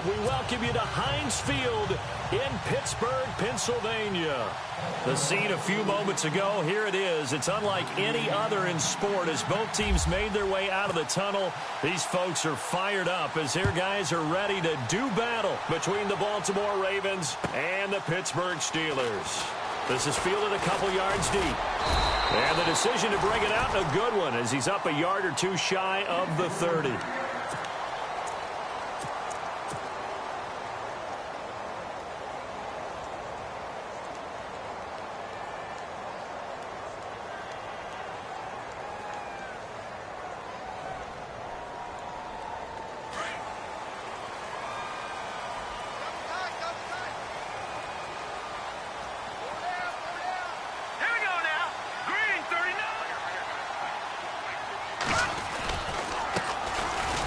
drive, we welcome you to Heinz Field in Pittsburgh, Pennsylvania. The scene a few moments ago, here it is. It's unlike any other in sport as both teams made their way out of the tunnel. These folks are fired up as their guys are ready to do battle between the Baltimore Ravens and the Pittsburgh Steelers. This is fielded a couple yards deep. And the decision to bring it out, a good one, as he's up a yard or two shy of the 30.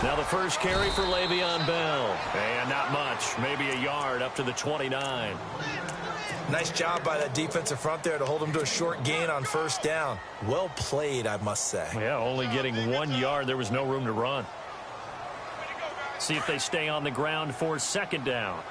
Now the first carry for Le'Veon Bell. And not much, maybe a yard up to the 29. Nice job by that defensive front there to hold him to a short gain on first down. Well played, I must say. Yeah, only getting 1 yard. There was no room to run. See if they stay on the ground for second down.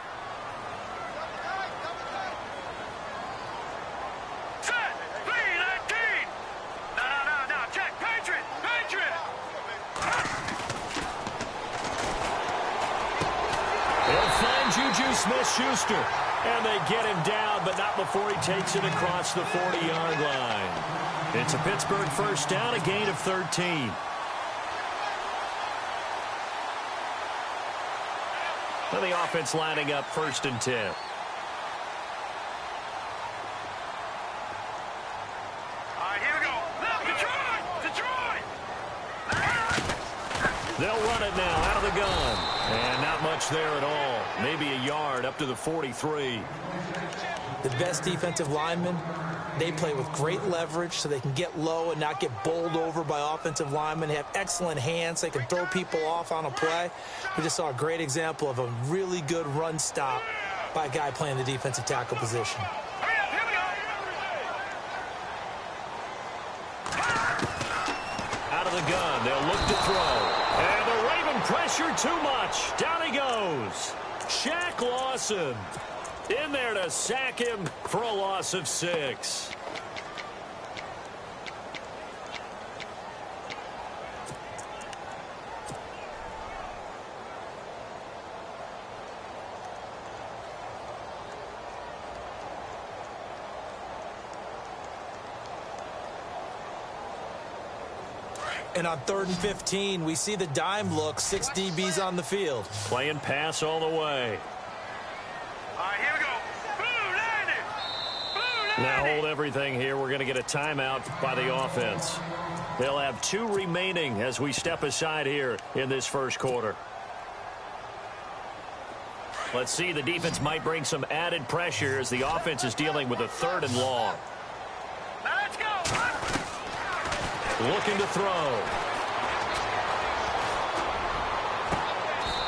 Juju Smith-Schuster, and they get him down, but not before he takes it across the 40-yard line. It's a Pittsburgh first down, a gain of 13. And the offense lining up 1st and 10. Here we go. Detroit! They'll run it now out of the gun. And not much there at all. Maybe a yard up to the 43. The best defensive linemen, they play with great leverage so they can get low and not get bowled over by offensive linemen. They have excellent hands. They can throw people off on a play. We just saw a great example of a really good run stop by a guy playing the defensive tackle position. Out of the gun, they'll look to throw. And the Raven pressure too much. Down he goes. Shaq Lawson in there to sack him for a loss of 6. And on 3rd and 15, we see the dime look, 6 DBs on the field. Playing pass all the way. Here we go. Blue Now hold everything here. We're going to get a timeout by the offense. They'll have 2 remaining as we step aside here in this first quarter. Let's see, the defense might bring some added pressure as the offense is dealing with a 3rd and long. Now let's go. Looking to throw.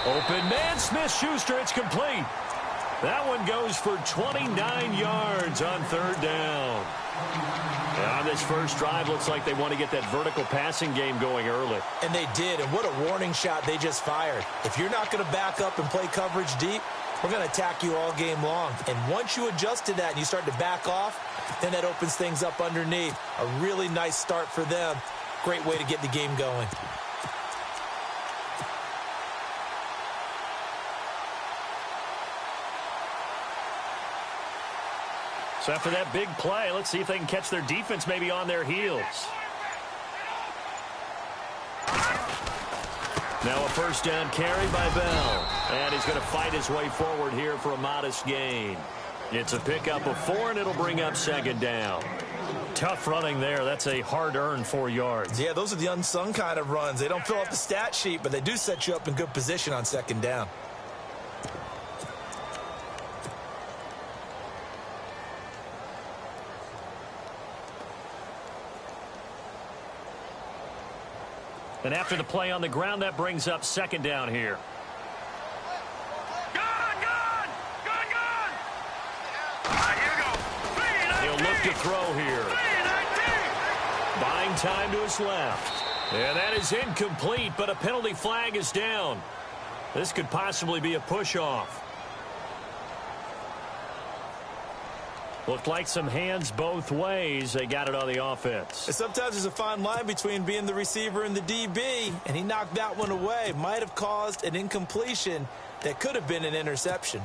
Open man, Smith-Schuster, it's complete. That one goes for 29 yards on 3rd down. And on this first drive, looks like they want to get that vertical passing game going early. And they did, and what a warning shot they just fired. If you're not going to back up and play coverage deep, we're going to attack you all game long. And once you adjust to that and you start to back off, then that opens things up underneath. A really nice start for them. Great way to get the game going. So after that big play, let's see if they can catch their defense maybe on their heels. Now a first down carry by Bell. And he's going to fight his way forward here for a modest gain. It's a pickup of 4, and it'll bring up 2nd down. Tough running there. That's a hard-earned 4 yards. Yeah, those are the unsung kind of runs. They don't fill up the stat sheet, but they do set you up in good position on 2nd down. And after the play on the ground, that brings up 2nd down here. He'll look to throw here. Buying time to his left. And that is incomplete, but a penalty flag is down. This could possibly be a push-off. Looked like some hands both ways. They got it on the offense. And sometimes there's a fine line between being the receiver and the DB, and he knocked that one away. Might have caused an incompletion that could have been an interception.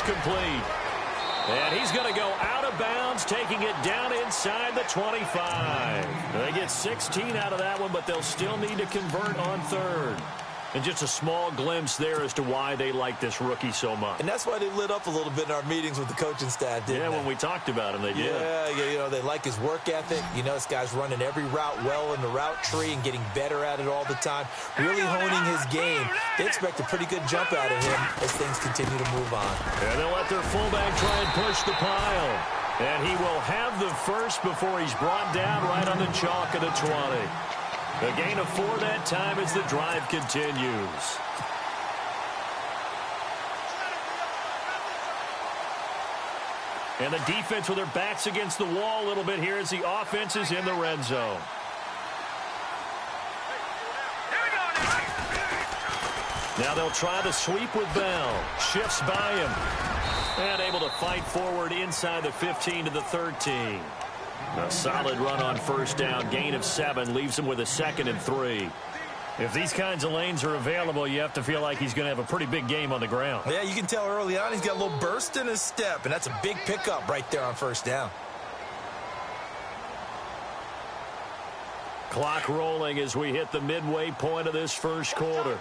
Complete. And he's going to go out of bounds, taking it down inside the 25. They get 16 out of that one, but they'll still need to convert on third. And just a small glimpse there as to why they like this rookie so much. And that's why they lit up a little bit in our meetings with the coaching staff, didn't they? Yeah, when we talked about him, they did. Yeah, they like his work ethic. This guy's running every route well in the route tree and getting better at it all the time, really honing his game. They expect a pretty good jump out of him as things continue to move on. And they'll let their fullback try and push the pile. And he will have the first before he's brought down right on the chalk of the 20. A gain of 4 that time as the drive continues. And the defense with their backs against the wall a little bit here as the offense is in the red zone. Now they'll try the sweep with Bell. Shifts by him. And able to fight forward inside the 15 to the 13. A solid run on first down. Gain of 7 leaves him with a 2nd and 3. If these kinds of lanes are available, you have to feel like he's going to have a pretty big game on the ground. Yeah, you can tell early on he's got a little burst in his step, and that's a big pickup right there on first down. Clock rolling as we hit the midway point of this first quarter.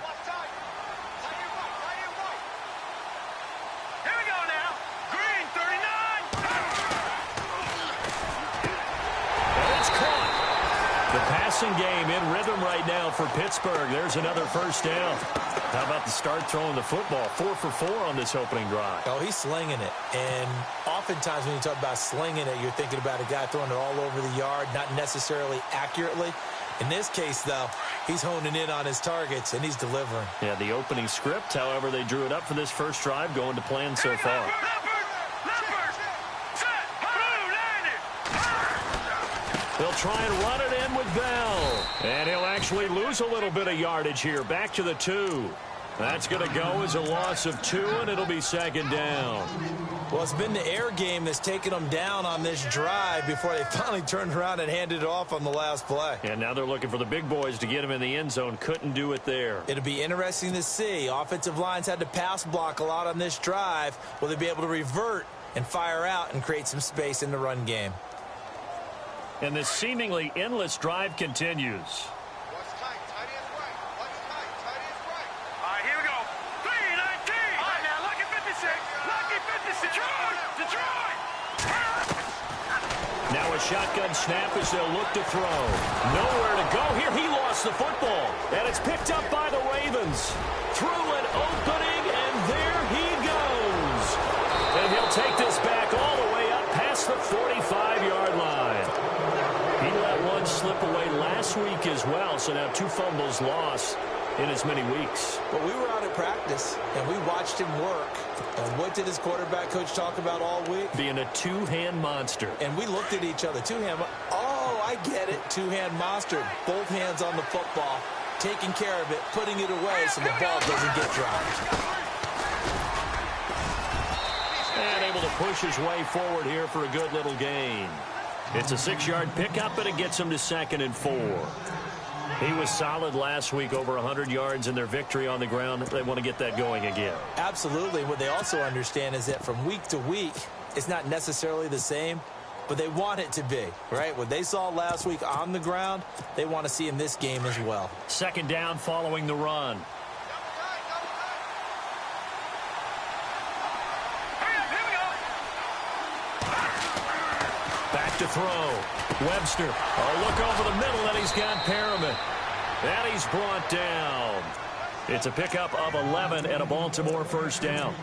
Game in rhythm right now for Pittsburgh. There's another first down. How about the start throwing the football? 4 for 4 on this opening drive. Oh, he's slinging it. And oftentimes when you talk about slinging it, you're thinking about a guy throwing it all over the yard, not necessarily accurately. In this case, though, he's honing in on his targets, and he's delivering. Yeah, the opening script, however, they drew it up for this first drive, going to plan so far. They'll try and run it in with Bell. And he'll actually lose a little bit of yardage here. Back to the 2. That's going to go as a loss of 2, and it'll be 2nd down. Well, it's been the air game that's taken them down on this drive before they finally turned around and handed it off on the last play. And now they're looking for the big boys to get him in the end zone. Couldn't do it there. It'll be interesting to see. Offensive lines had to pass block a lot on this drive. Will they be able to revert and fire out and create some space in the run game? And this seemingly endless drive continues. What's tight? Tight is right. What's tight? Tight is right. All right, here we go. 3-19. All right, now, lucky 56. Lucky 56. Detroit. Now a shotgun snap as they'll look to throw. Nowhere to go here. He lost the football. And it's picked up by the Ravens. Through an opening, and there he goes. And he'll take this back all the way up past the 45-yard line. He let one slip away last week as well, so now 2 fumbles lost in as many weeks. But we were out at practice, and we watched him work. And what did his quarterback coach talk about all week? Being a 2-hand monster. And we looked at each other. 2-hand. Oh, I get it. 2-hand monster. Both hands on the football, taking care of it, putting it away so the ball doesn't get dropped. And able to push his way forward here for a good little gain. It's a 6-yard pickup, and it gets him to 2nd and 4. He was solid last week, over 100 yards in their victory on the ground. They want to get that going again. Absolutely. What they also understand is that from week to week, it's not necessarily the same, but they want it to be, right? What they saw last week on the ground, they want to see in this game as well. 2nd down following the run. To throw. Webster. A look over the middle, and he's got Perriman. And he's brought down. It's a pickup of 11 and a Baltimore first down.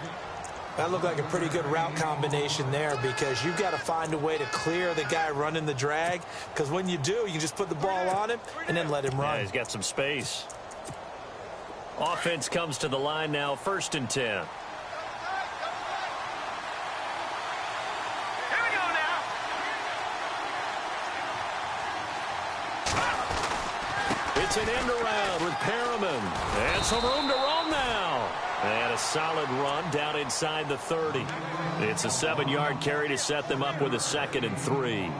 That looked like a pretty good route combination there, because you've got to find a way to clear the guy running the drag, because when you do, you just put the ball on him and then let him run. Yeah, he's got some space. Offense comes to the line now, 1st and 10. Here we go now. It's an end around with Perriman. And some room to roam now. And a solid run down inside the 30. It's a 7-yard carry to set them up with a 2nd and 3.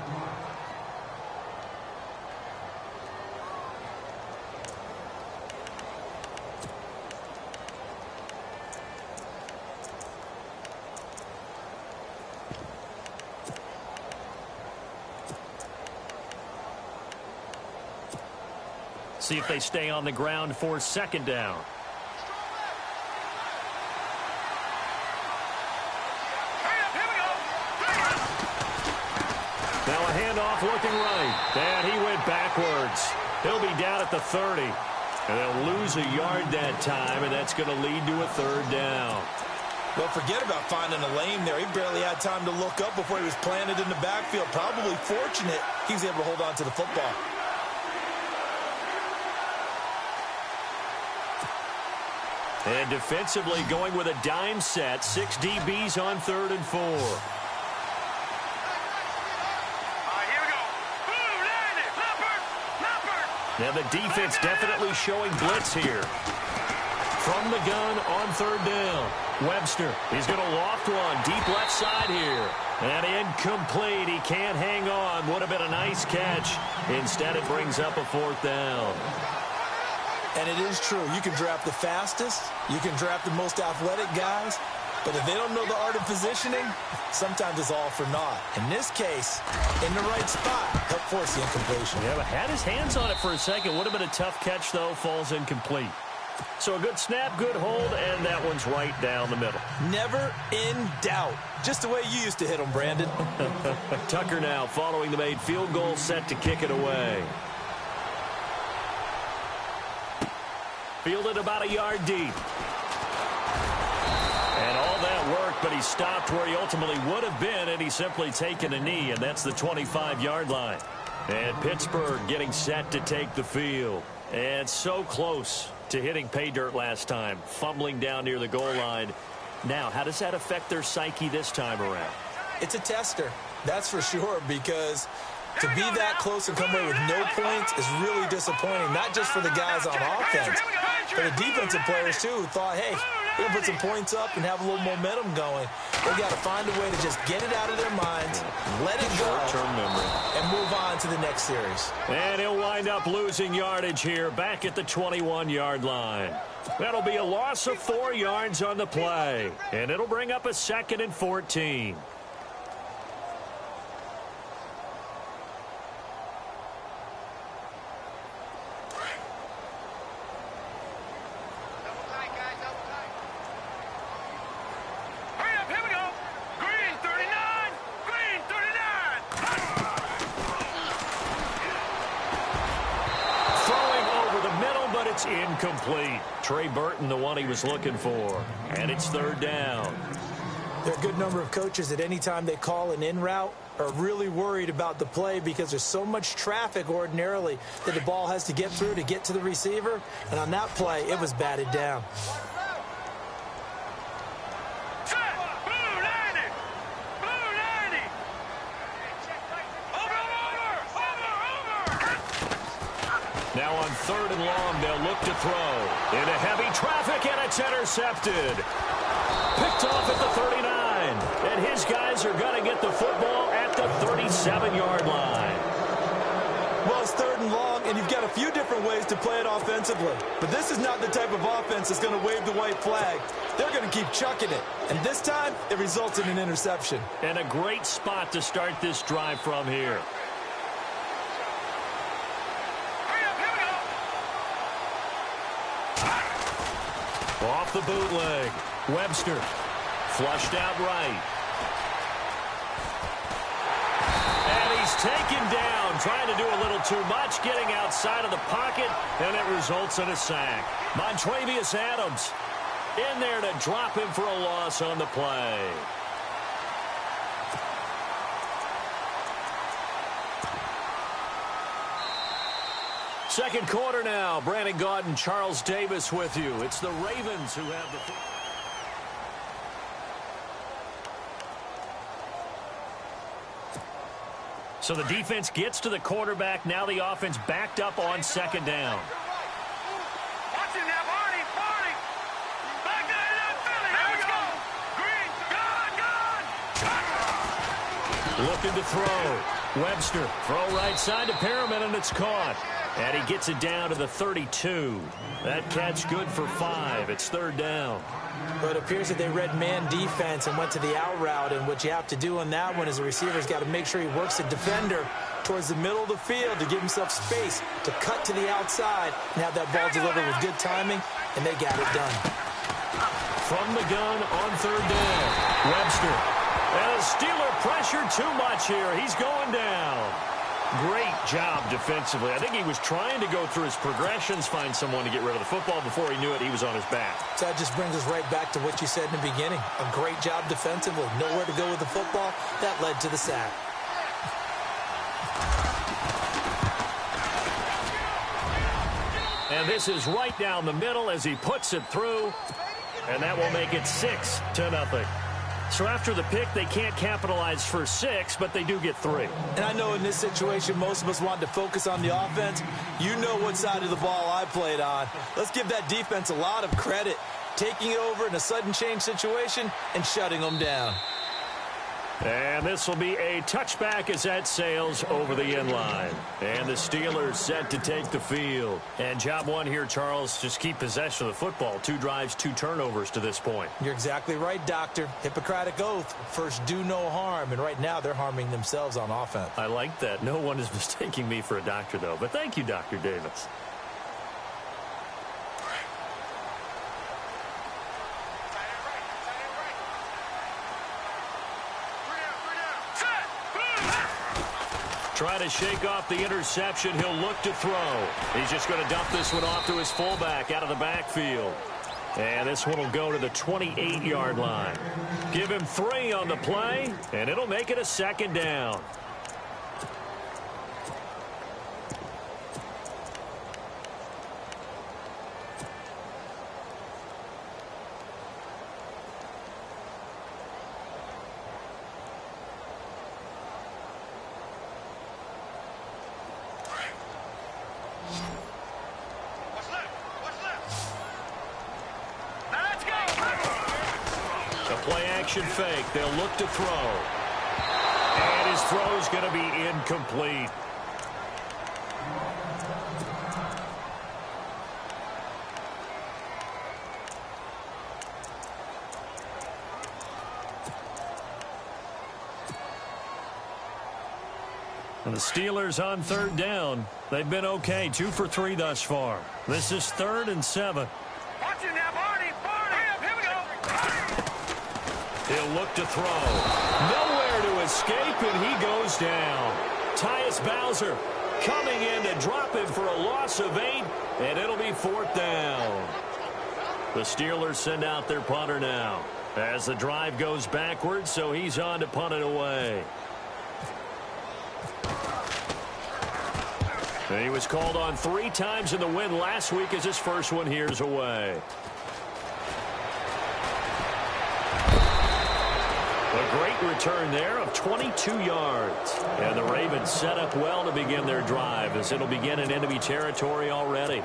See if they stay on the ground for 2nd down. Now a handoff looking right. And he went backwards. He'll be down at the 30. And they'll lose a yard that time, and that's going to lead to a 3rd down. Well, forget about finding a lane there. He barely had time to look up before he was planted in the backfield. Probably fortunate he was able to hold on to the football. And defensively going with a dime set. 6 DBs on 3rd and 4. Now the defense definitely showing blitz here. From the gun on 3rd down. Webster, he's going to loft one deep left side here. And incomplete. He can't hang on. Would have been a nice catch. Instead, it brings up a 4th down. And it is true. You can draft the fastest. You can draft the most athletic guys. But if they don't know the art of positioning, sometimes it's all for naught. In this case, in the right spot, help force the incompletion. Yeah, but had his hands on it for a second. Would have been a tough catch, though. Falls incomplete. So a good snap, good hold, and that one's right down the middle. Never in doubt. Just the way you used to hit them, Brandon. Tucker now following the made field goal, set to kick it away. Fielded about a yard deep. And all that worked, but he stopped where he ultimately would have been, and he's simply taken a knee, and that's the 25-yard line. And Pittsburgh getting set to take the field. And so close to hitting pay dirt last time, fumbling down near the goal line. Now, how does that affect their psyche this time around? It's a tester, that's for sure, because to be that close and come away with no points is really disappointing, not just for the guys on offense, but the defensive players, too, who thought, hey, we're going to put some points up and have a little momentum going. They've got to find a way to just get it out of their minds, let it go, short-term memory, and move on to the next series. And he'll wind up losing yardage here back at the 21-yard line. That'll be a loss of 4 yards on the play, and it'll bring up a 2nd and 14. Incomplete. Trey Burton, the one he was looking for. And it's 3rd down. There are a good number of coaches that any time they call an in route are really worried about the play because there's so much traffic ordinarily that the ball has to get through to get to the receiver. And on that play, it was batted down. Now on 3rd and long, they'll look to throw. Into heavy traffic, and it's intercepted. Picked off at the 39. And his guys are going to get the football at the 37-yard line. Well, it's 3rd and long, and you've got a few different ways to play it offensively. But this is not the type of offense that's going to wave the white flag. They're going to keep chucking it. And this time, it results in an interception. And a great spot to start this drive from here. Off the bootleg. Webster flushed out right. And he's taken down, trying to do a little too much, getting outside of the pocket, and it results in a sack. Montravius Adams in there to drop him for a loss on the play. Second quarter now. Brandon Gaudin, Charles Davis with you. It's the Ravens who have the... So the defense gets to the quarterback. Now the offense backed up on second down. Watch it now, Barney. Barney. Back there in that Philly. Here we go. Green. Gone. Looking to throw. Webster. Throw right side to Perriman, and it's caught. And he gets it down to the 32. That catch good for 5. It's third down. But it appears that they read man defense and went to the out route, and what you have to do on that one is the receiver's got to make sure he works the defender towards the middle of the field to give himself space to cut to the outside and have that ball delivered with good timing, and they got it done. From the gun on third down. Webster. And the Steeler pressured too much here. He's going down. Great job defensively. I think he was trying to go through his progressions, find someone to get rid of the football. Before he knew it, he was on his back. So that just brings us right back to what you said in the beginning. A great job defensively. Nowhere to go with the football. That led to the sack. And this is right down the middle as he puts it through. And that will make it 6-0. So after the pick, they can't capitalize for 6, but they do get 3. And I know in this situation, most of us want to focus on the offense. You know what side of the ball I played on. Let's give that defense a lot of credit, taking it over in a sudden change situation and shutting them down. And this will be a touchback as that sails over the end line. And the Steelers set to take the field. And job one here, Charles, just keep possession of the football. 2 drives, 2 turnovers to this point. You're exactly right, Doctor. Hippocratic oath. First, do no harm. And right now, they're harming themselves on offense. I like that. No one is mistaking me for a doctor, though. But thank you, Dr. Davis. Try to shake off the interception. He'll look to throw. He's just going to dump this one off to his fullback out of the backfield. And this one will go to the 28-yard line. Give him 3 on the play, and it'll make it a second down. Fake. They'll look to throw. And his throw's going to be incomplete. And the Steelers on third down. They've been okay. 2 for 3 thus far. This is 3rd and 7. Watch it now, Barney. Barney. Here we go. He'll look to throw. Nowhere to escape, and he goes down. Tyus Bowser coming in to drop him for a loss of 8, and it'll be 4th down. The Steelers send out their punter now as the drive goes backwards, so he's on to punt it away. And he was called on 3 times in the win last week as his first one here's away. A great return there of 22 yards. And the Ravens set up well to begin their drive as it'll begin in enemy territory already.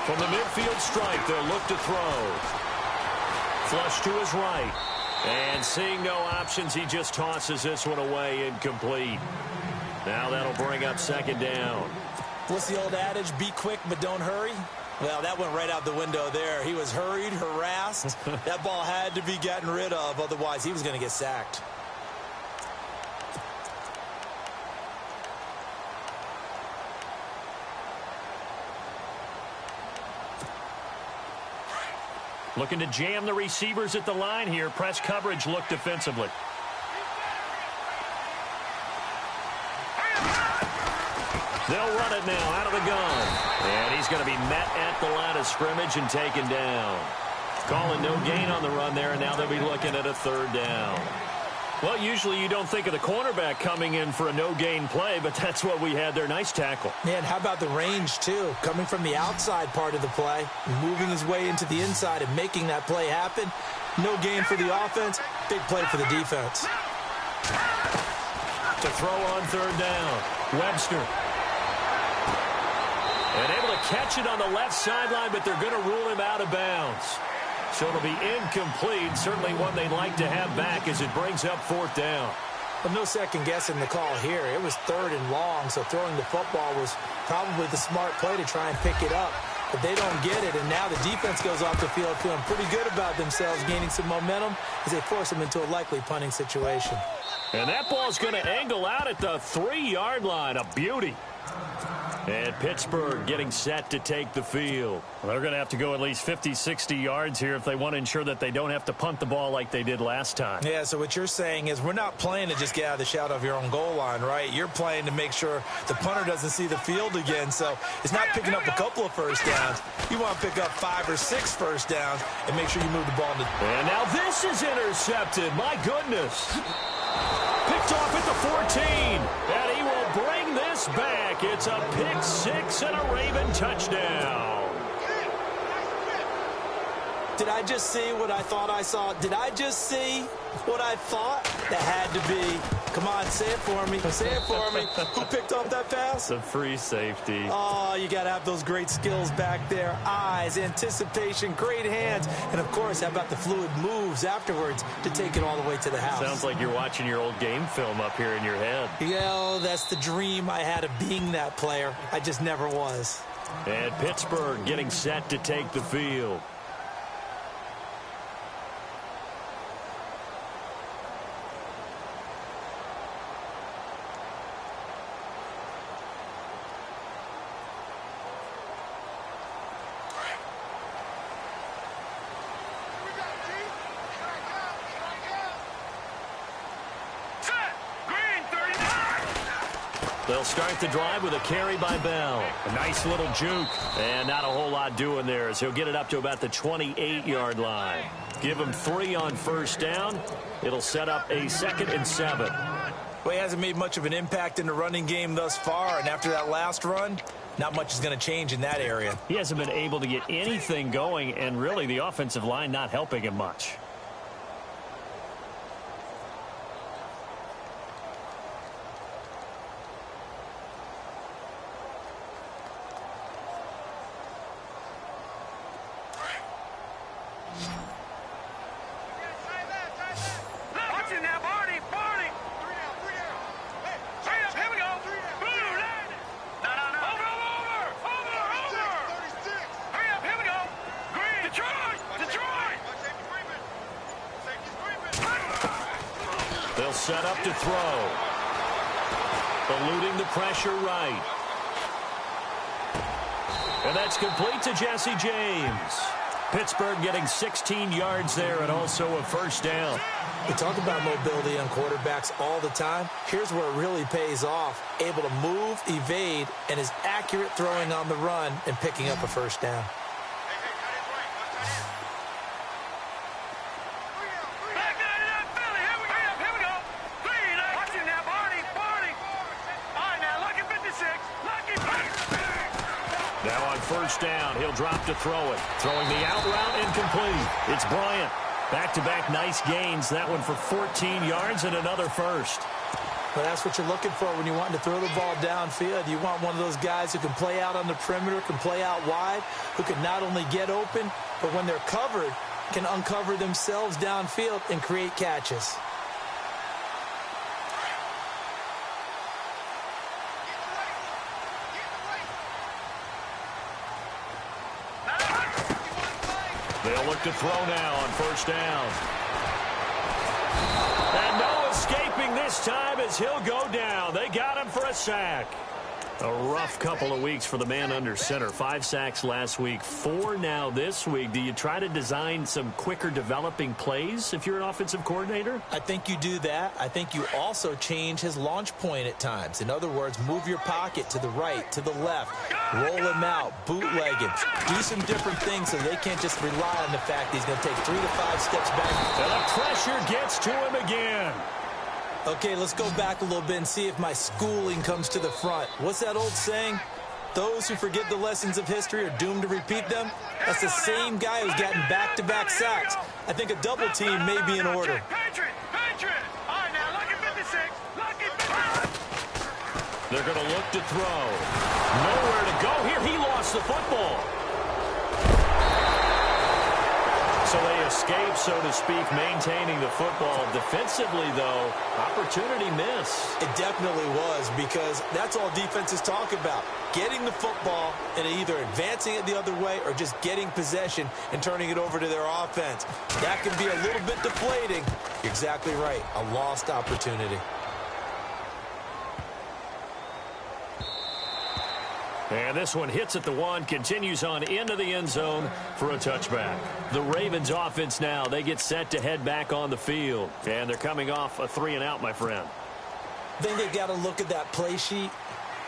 From the midfield stripe, they'll look to throw. Flush to his right. And seeing no options, he just tosses this one away incomplete. Now that'll bring up 2nd down. What's the old adage? Be quick, but don't hurry. Well, that went right out the window there. He was hurried, harassed. That ball had to be gotten rid of. Otherwise, he was going to get sacked. Looking to jam the receivers at the line here. Press coverage look defensively. They'll run it now out of the gun. And he's going to be met at the line of scrimmage and taken down. Calling no gain on the run there, and now they'll be looking at a third down. Well, usually you don't think of the cornerback coming in for a no-gain play, but that's what we had there. Nice tackle. Man, how about the range, too? Coming from the outside part of the play, moving his way into the inside and making that play happen. No gain for the offense, big play for the defense. To throw on third down, Webster. And able to catch it on the left sideline, but they're going to rule him out of bounds. So it'll be incomplete, certainly one they'd like to have back as it brings up fourth down. Well, no second guessing the call here. It was third and long, so throwing the football was probably the smart play to try and pick it up. But they don't get it, and now the defense goes off the field feeling pretty good about themselves, gaining some momentum as they force them into a likely punting situation. And that ball's going to angle out at the 3-yard line. A beauty. And Pittsburgh getting set to take the field. Well, they're going to have to go at least 50, 60 yards here if they want to ensure that they don't have to punt the ball like they did last time. Yeah, so what you're saying is we're not playing to just get out of the shadow of your own goal line, right? You're playing to make sure the punter doesn't see the field again. So it's not picking up a couple of first downs. You want to pick up 5 or 6 first downs and make sure you move the ball. And now this is intercepted. My goodness. Picked off at the 14. And he will bring this back. It's a pick 6 and a Raven touchdown. Did I just see what I thought I saw? Did I just see what I thought? That had to be. Come on, say it for me. Say it for me. Who picked off that pass? The free safety. Oh, you got to have those great skills back there. Eyes, anticipation, great hands. And, of course, how about the fluid moves afterwards to take it all the way to the house? Sounds like you're watching your old game film up here in your head. Yeah, that's the dream I had of being that player. I just never was. And Pittsburgh getting set to take the field. They'll start the drive with a carry by Bell. A nice little juke. And not a whole lot doing there as he'll get it up to about the 28-yard line. Give him 3 on first down. It'll set up a 2nd and 7. Well, he hasn't made much of an impact in the running game thus far. And after that last run, not much is going to change in that area. He hasn't been able to get anything going, and really the offensive line not helping him much. They'll set up to throw. Eluding the pressure right. And that's complete to Jesse James. Pittsburgh getting 16 yards there and also a first down. We talk about mobility on quarterbacks all the time. Here's where it really pays off. Able to move, evade, and is accurate throwing on the run and picking up a first down. Now on first down, he'll drop to throw it. Throwing the out route incomplete. It's Bryant. Back-to-back nice gains. That one for 14 yards and another first. Well, that's what you're looking for when you want to throw the ball downfield. You want one of those guys who can play out on the perimeter, can play out wide, who can not only get open, but when they're covered, can uncover themselves downfield and create catches. They'll look to throw now on first down. And no escaping this time as he'll go down. They got him for a sack. A rough couple of weeks for the man under center. 5 sacks last week, 4 now this week. Do you try to design some quicker developing plays if you're an offensive coordinator? I think you do that. I think you also change his launch point at times. In other words, move your pocket to the right, to the left, roll him out, bootleg him, do some different things so they can't just rely on the fact that he's going to take 3 to 5 steps back. And the pressure gets to him again. Okay, let's go back a little bit and see if my schooling comes to the front. What's that old saying? Those who forget the lessons of history are doomed to repeat them. That's the same guy who's gotten back-to-back sacks. I think a double team may be in order. All right, now, lucky 56. Lucky 56. They're going to look to throw. Nowhere to go here. He lost the football. So they escape, so to speak, maintaining the football. Defensively, though, opportunity miss. It definitely was, because that's all defenses talk about. Getting the football and either advancing it the other way or just getting possession and turning it over to their offense. That can be a little bit deflating. You're exactly right. A lost opportunity. And this one hits at the 1, continues on into the end zone for a touchback. The Ravens offense now, they get set to head back on the field. And they're coming off a 3-and-out, my friend. Then they got to look at that play sheet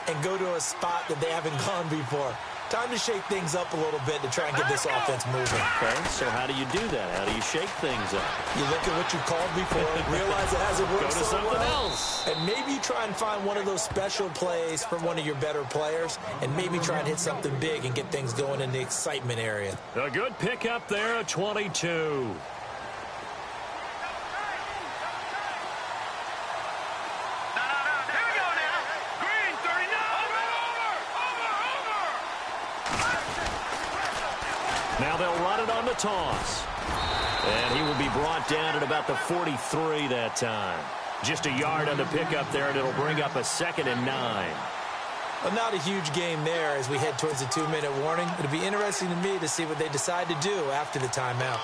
and go to a spot that they haven't gone before. Time to shake things up a little bit to try and get this offense moving. Okay, so how do you do that? How do you shake things up? You look at what you called before, realize it hasn't worked Go to so something well, else. and maybe you try and find one of those special plays from one of your better players, and maybe try and hit something big and get things going in the excitement area. A good pickup there at 22. Now they'll run it on the toss. And he will be brought down at about the 43 that time. Just a yard on the pickup there, and it'll bring up a 2nd and 9. Well, not a huge game there as we head towards the 2-minute warning. It'll be interesting to me to see what they decide to do after the timeout.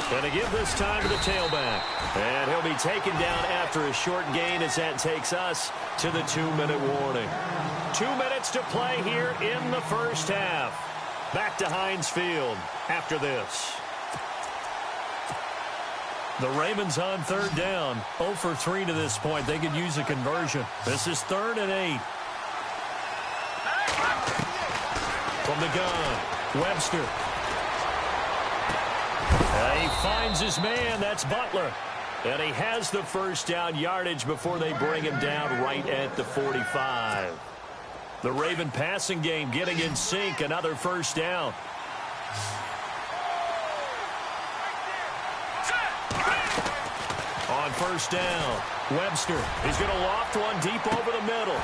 And to give this time to the tailback. And he'll be taken down after a short gain as that takes us to the 2-minute warning. 2 minutes to play here in the first half. Back to Heinz Field after this. The Ravens on 3rd down. 0 for 3 to this point. They could use a conversion. This is 3rd and 8. From the gun, Webster. He finds his man. That's Butler. And he has the first down yardage before they bring him down right at the 45. The Raven passing game getting in sync. Another first down. On first down, Webster. He's going to loft one deep over the middle.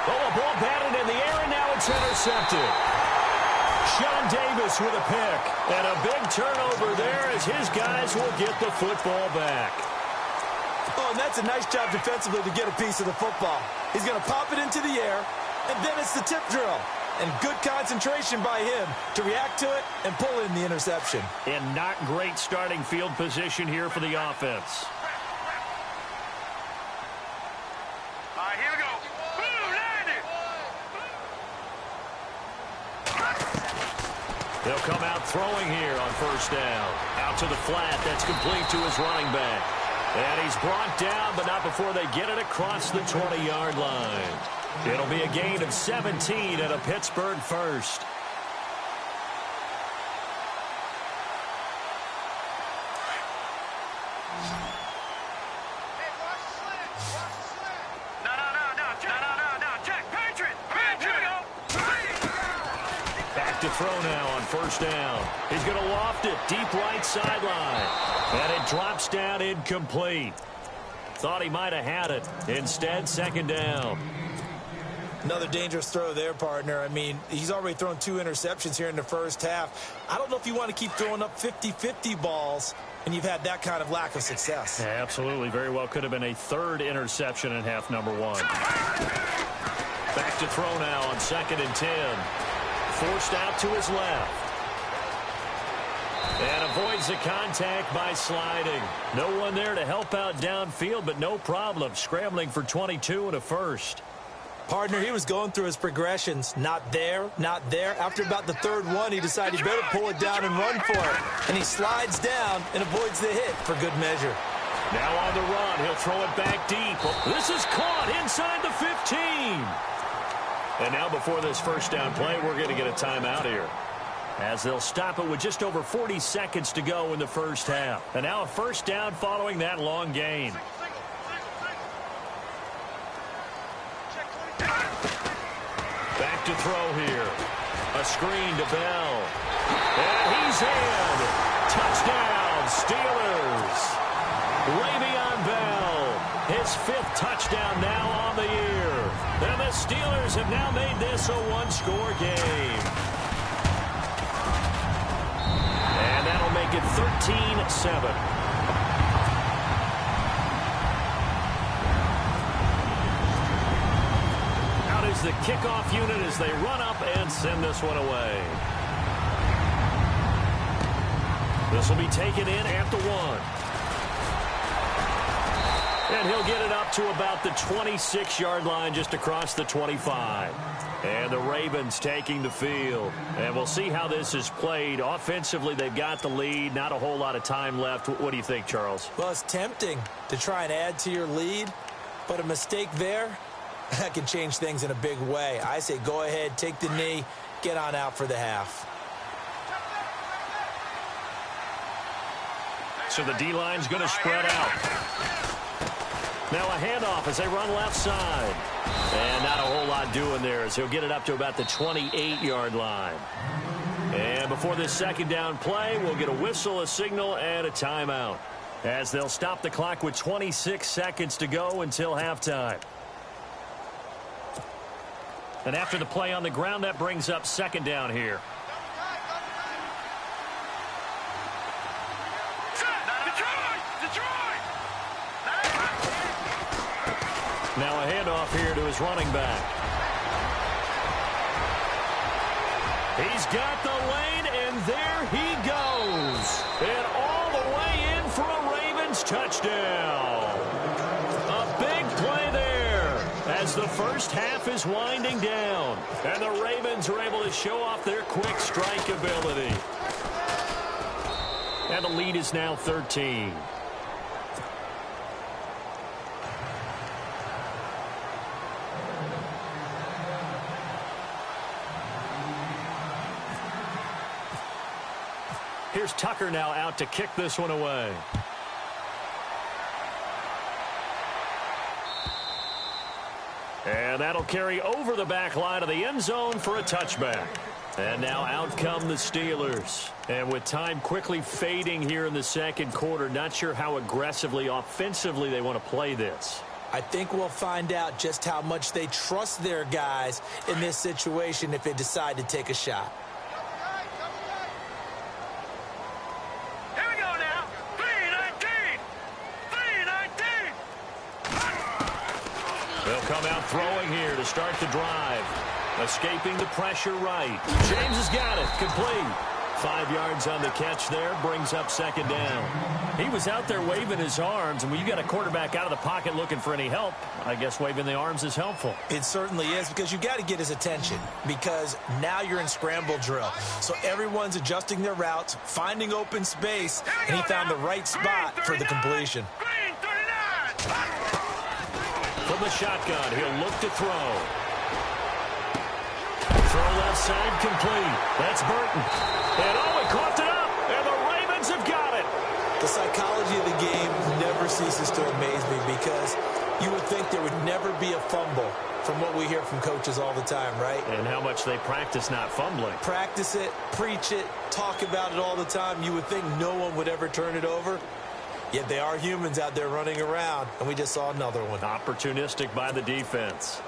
Oh, a ball batted in the air, and now it's intercepted. Sean Davis with a pick. And a big turnover there as his guys will get the football back. Oh, and that's a nice job defensively to get a piece of the football. He's going to pop it into the air, and then it's the tip drill. And good concentration by him to react to it and pull in the interception. And not great starting field position here for the offense. All right, here we go. Boom, landed. They'll come out throwing here on first down. Out to the flat. That's complete to his running back. And he's brought down, but not before they get it across the 20-yard line. It'll be a gain of 17 and a Pittsburgh first. Back to throw now on first down. He's going to loft it deep right sideline. And it drops down incomplete. Thought he might have had it. Instead, second down. Another dangerous throw there, partner. I mean, he's already thrown 2 interceptions here in the first half. I don't know if you want to keep throwing up 50-50 balls and you've had that kind of lack of success. Yeah, absolutely. Very well could have been a 3rd interception in half number 1. Back to throw now on 2nd and 10. forced out to his left. And avoids the contact by sliding. No one there to help out downfield, but no problem. Scrambling for 22 and a first. Partner, he was going through his progressions. Not there, not there. After about the third one, he decided he better pull it down and run for it. And he slides down and avoids the hit for good measure. Now on the run, he'll throw it back deep. This is caught inside the 15. And now before this first down play, we're going to get a timeout here, as they'll stop it with just over 40 seconds to go in the first half. And now a first down following that long gain. Back to throw here. A screen to Bell. And he's in. Touchdown, Steelers. Le'Veon Bell, his 5th touchdown now on the year. And the Steelers have now made this a one-score game. And that'll make it 13-7. Out is the kickoff unit as they run up and send this one away. This will be taken in at the 1. And he'll get it up to about the 26-yard line, just across the 25. And the Ravens taking the field. And we'll see how this is played. Offensively, they've got the lead. Not a whole lot of time left. What do you think, Charles? Well, it's tempting to try and add to your lead, but a mistake there, that can change things in a big way. I say go ahead, take the knee, get on out for the half. So the D-line's going to spread out. Now a handoff as they run left side. And not a whole lot doing there, as he'll get it up to about the 28-yard line. And before this second down play, we'll get a whistle, a signal, and a timeout, as they'll stop the clock with 26 seconds to go until halftime. And after the play on the ground, that brings up second down here. Now a handoff here to his running back. He's got the lane, and there he goes. And all the way in for a Ravens touchdown. A big play there as the first half is winding down. And the Ravens are able to show off their quick strike ability. And the lead is now 13. Here's Tucker now out to kick this one away. And that'll carry over the back line of the end zone for a touchback. And now out come the Steelers. And with time quickly fading here in the second quarter, not sure how aggressively, offensively they want to play this. I think we'll find out just how much they trust their guys in this situation if they decide to take a shot. Come out throwing here to start the drive. Escaping the pressure right. James has got it. Complete. 5 yards on the catch there. Brings up second down. He was out there waving his arms, and when you got a quarterback out of the pocket looking for any help, I guess waving the arms is helpful. It certainly is, because you got to get his attention, because now you're in scramble drill. So everyone's adjusting their routes, finding open space, and he found the right spot for the completion. From the shotgun, he'll look to throw. Throw left side, complete. That's Burton. And he coughed it up, and the Ravens have got it. The psychology of the game never ceases to amaze me, because you would think there would never be a fumble from what we hear from coaches all the time, right? And how much they practice not fumbling. Practice it, preach it, talk about it all the time. You would think no one would ever turn it over. Yet they are humans out there running around, and we just saw another one. Opportunistic by the defense.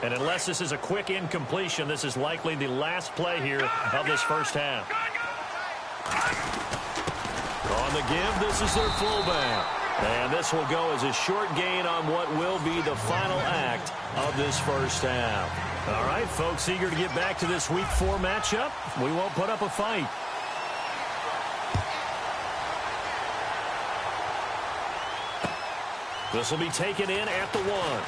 And unless this is a quick incompletion, this is likely the last play here of this first half. On the give, this is their fullback. And this will go as a short gain on what will be the final act of this first half. All right, folks, eager to get back to this Week 4 matchup. We won't put up a fight. This will be taken in at the 1.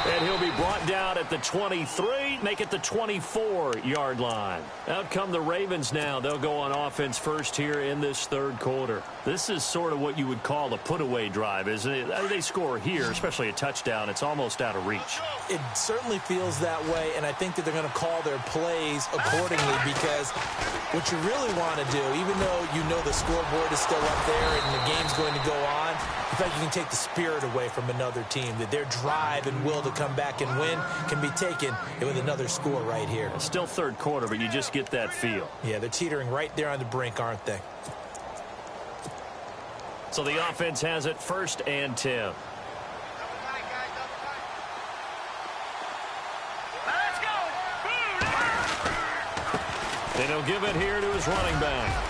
And he'll be brought down at the 23, make it the 24-yard line. Out come the Ravens now. They'll go on offense first here in this third quarter. This is sort of what you would call a put-away drive, isn't it? They score here, especially a touchdown. It's almost out of reach. It certainly feels that way, and I think that they're going to call their plays accordingly because what you really want to do, even though you know the scoreboard is still up there and the game's going to go on, in fact, you can take the spirit away from another team, that their drive and will to come back and win can be taken with another score right here. It's still third quarter, but you just get that feel. Yeah, they're teetering right there on the brink, aren't they? So the offense has it 1st and 10. And he'll give it here to his running back.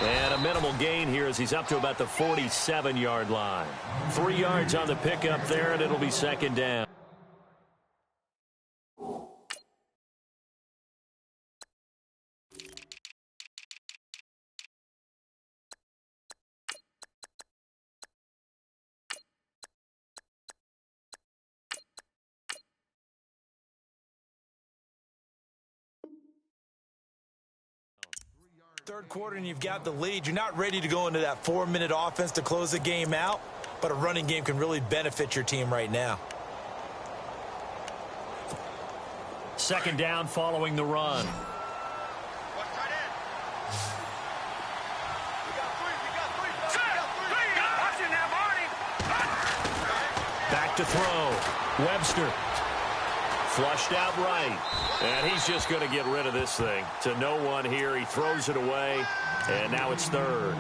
And a minimal gain here as he's up to about the 47-yard line. 3 yards on the pickup there, and it'll be 2nd down. Third quarter and you've got the lead. You're not ready to go into that 4-minute offense to close the game out, but a running game can really benefit your team right now. 2nd down following the run. Back to throw. Webster. Flushed out right. And he's just going to get rid of this thing. To no one here. He throws it away. And now it's 3rd.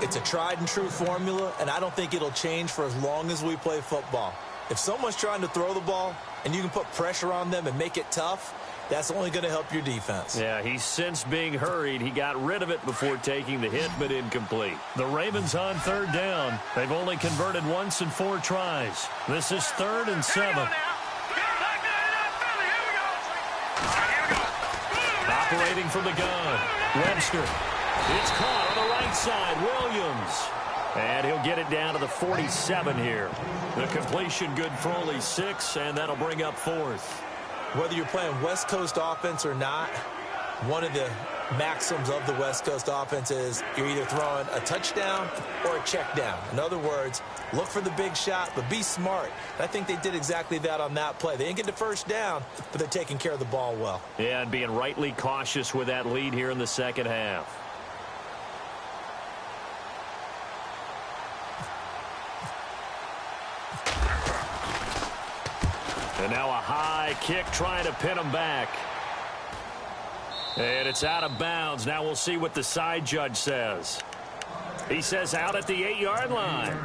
It's a tried and true formula, and I don't think it'll change for as long as we play football. If someone's trying to throw the ball and you can put pressure on them and make it tough, that's only going to help your defense. Yeah, he's since being hurried. He got rid of it before taking the hit, but incomplete. The Ravens on 3rd down. They've only converted once in 4 tries. This is 3rd and 7. Operating from the gun. Webster. It's caught on the right side. Williams. And he'll get it down to the 47 here. The completion good for only 6, and that'll bring up 4th. Whether you're playing West Coast offense or not, one of the maxims of the West Coast offense is you're either throwing a touchdown or a check down. In other words, look for the big shot, but be smart. And I think they did exactly that on that play. They didn't get the 1st down, but they're taking care of the ball well. Yeah, and being rightly cautious with that lead here in the 2nd half. And now a high kick trying to pin him back. And it's out of bounds. Now we'll see what the side judge says. He says out at the 8-yard line.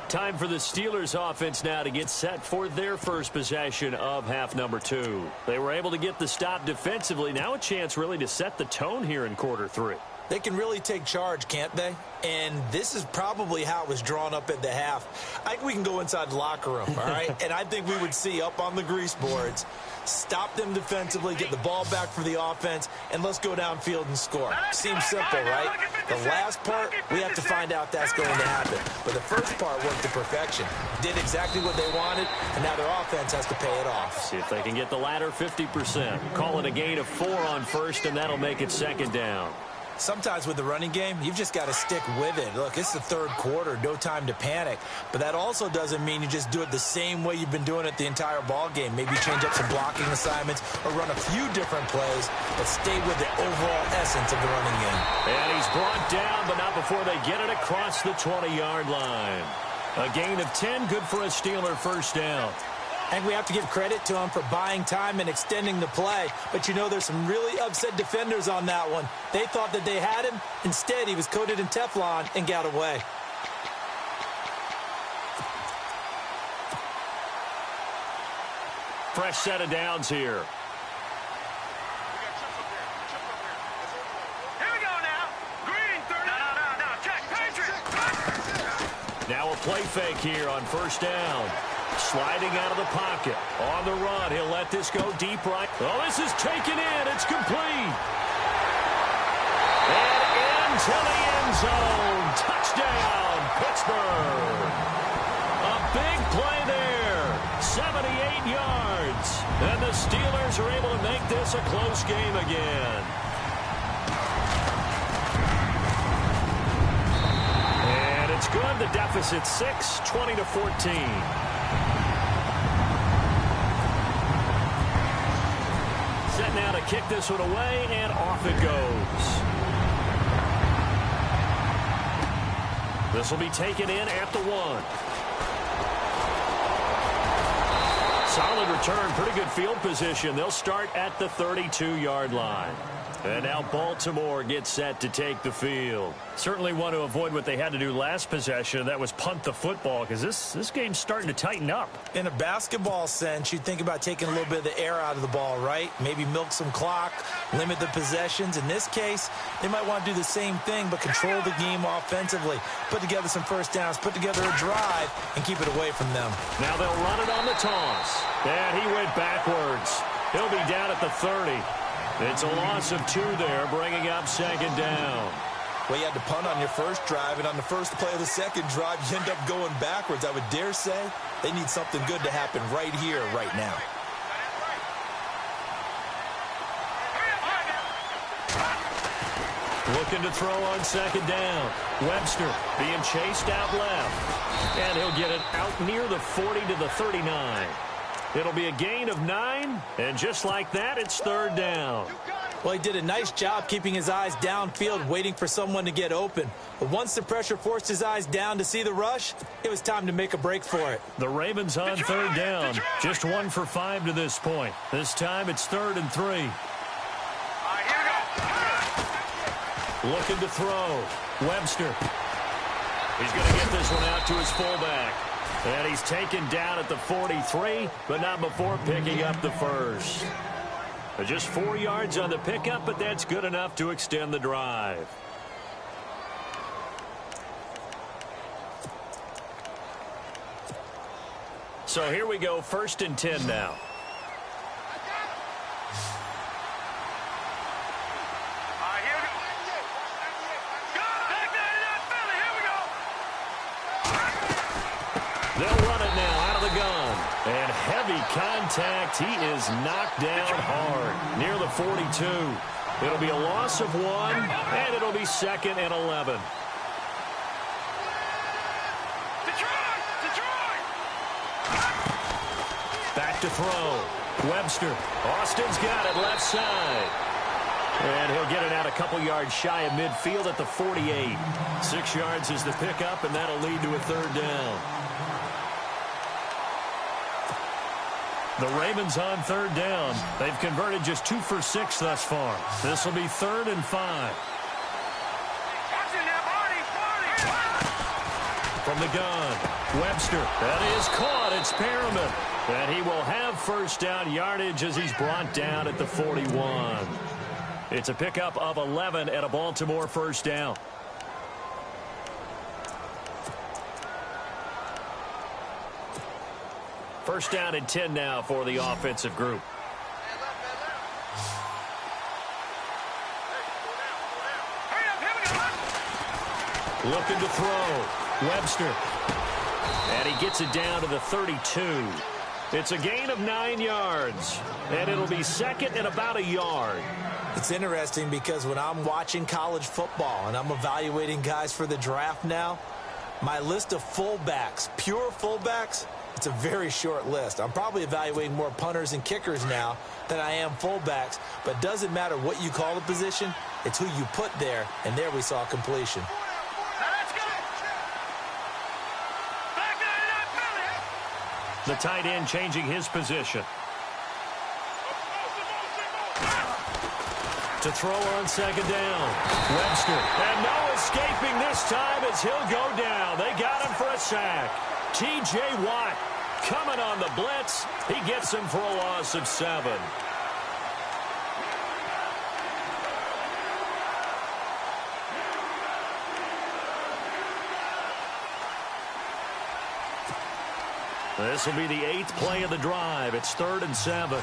Time for the Steelers offense now to get set for their first possession of half number 2. They were able to get the stop defensively. Now a chance really to set the tone here in quarter 3. They can really take charge, can't they? And this is probably how it was drawn up at the half. I think we can go inside the locker room, all right? And I think we would see up on the grease boards, stop them defensively, get the ball back for the offense, and let's go downfield and score. Seems simple, right? The last part, we have to find out that's going to happen. But the first part worked to perfection. Did exactly what they wanted, and now their offense has to pay it off. See if they can get the latter 50%. Call it a gain of 4 on 1st, and that'll make it 2nd down. Sometimes with the running game, you've just got to stick with it. Look, it's the 3rd quarter, no time to panic. But that also doesn't mean you just do it the same way you've been doing it the entire ball game. Maybe change up some blocking assignments or run a few different plays, but stay with the overall essence of the running game. And he's brought down, but not before they get it across the 20-yard line. A gain of 10, good for a Steeler 1st down. And we have to give credit to him for buying time and extending the play. But, you know, there's some really upset defenders on that one. They thought that they had him. Instead, he was coated in Teflon and got away. Fresh set of downs here. Here we go now. Green, 30. No, check. Patriot. Now a play fake here on 1st down. Sliding out of the pocket. On the run, he'll let this go deep right. Oh, this is taken in. It's complete. And into the end zone. Touchdown, Pittsburgh. A big play there. 78 yards. And the Steelers are able to make this a close game again. And it's good. The deficit 6, 20-14. Set now to kick this one away, and off it goes. This will be taken in at the 1. Solid return, pretty good field position. They'll start at the 32-yard line. And now Baltimore gets set to take the field. Certainly want to avoid what they had to do last possession. That was punt the football, because this game's starting to tighten up. In a basketball sense, you think about taking a little bit of the air out of the ball, right? Maybe milk some clock, limit the possessions. In this case, they might want to do the same thing, but control the game offensively. Put together some first downs, put together a drive, and keep it away from them. Now they'll run it on the toss. And he went backwards. He'll be down at the 30. It's a loss of 2 there, bringing up second down. Well, you had to punt on your first drive, and on the first play of the second drive, you end up going backwards. I would dare say they need something good to happen right here, right now. Looking to throw on second down. Webster being chased out left. And he'll get it out near the 40 to the 39. It'll be a gain of 9, and just like that, it's third down. Well, he did a nice job keeping his eyes downfield, waiting for someone to get open. But once the pressure forced his eyes down to see the rush, it was time to make a break for it. The Ravens on third down. Just 1 for 5 to this point. This time it's 3rd and 3. Looking to throw. Webster. He's going to get this one out to his fullback. And he's taken down at the 43, but not before picking up the first. Just 4 yards on the pickup, but that's good enough to extend the drive. So here we go, 1st and 10 now. They'll run it now out of the gun. And heavy contact. He is knocked down hard near the 42. It'll be a loss of 1, and it'll be 2nd and 11. Back to throw. Webster. Austin's got it left side. And he'll get it out a couple yards shy of midfield at the 48. 6 yards is the pickup, and that'll lead to a third down. The Ravens on third down. They've converted just 2 for 6 thus far. This will be 3rd and 5. From the gun, Webster. That is caught. It's Perriman. And he will have first down yardage as he's brought down at the 41. It's a pickup of 11 at a Baltimore first down. First down and 10 now for the offensive group. Looking to throw. Webster. And he gets it down to the 32. It's a gain of 9 yards. And it'll be 2nd and about a yard. It's interesting because when I'm watching college football and I'm evaluating guys for the draft now, my list of fullbacks, pure fullbacks, it's a very short list. I'm probably evaluating more punters and kickers now than I am fullbacks, but it doesn't matter what you call the position, it's who you put there, and there we saw completion. The tight end changing his position. To throw on second down. Webster. And no escaping this time as he'll go down. They got him for a sack. T.J. Watt coming on the blitz. He gets him for a loss of 7. This will be the 8th play of the drive. It's 3rd and 7.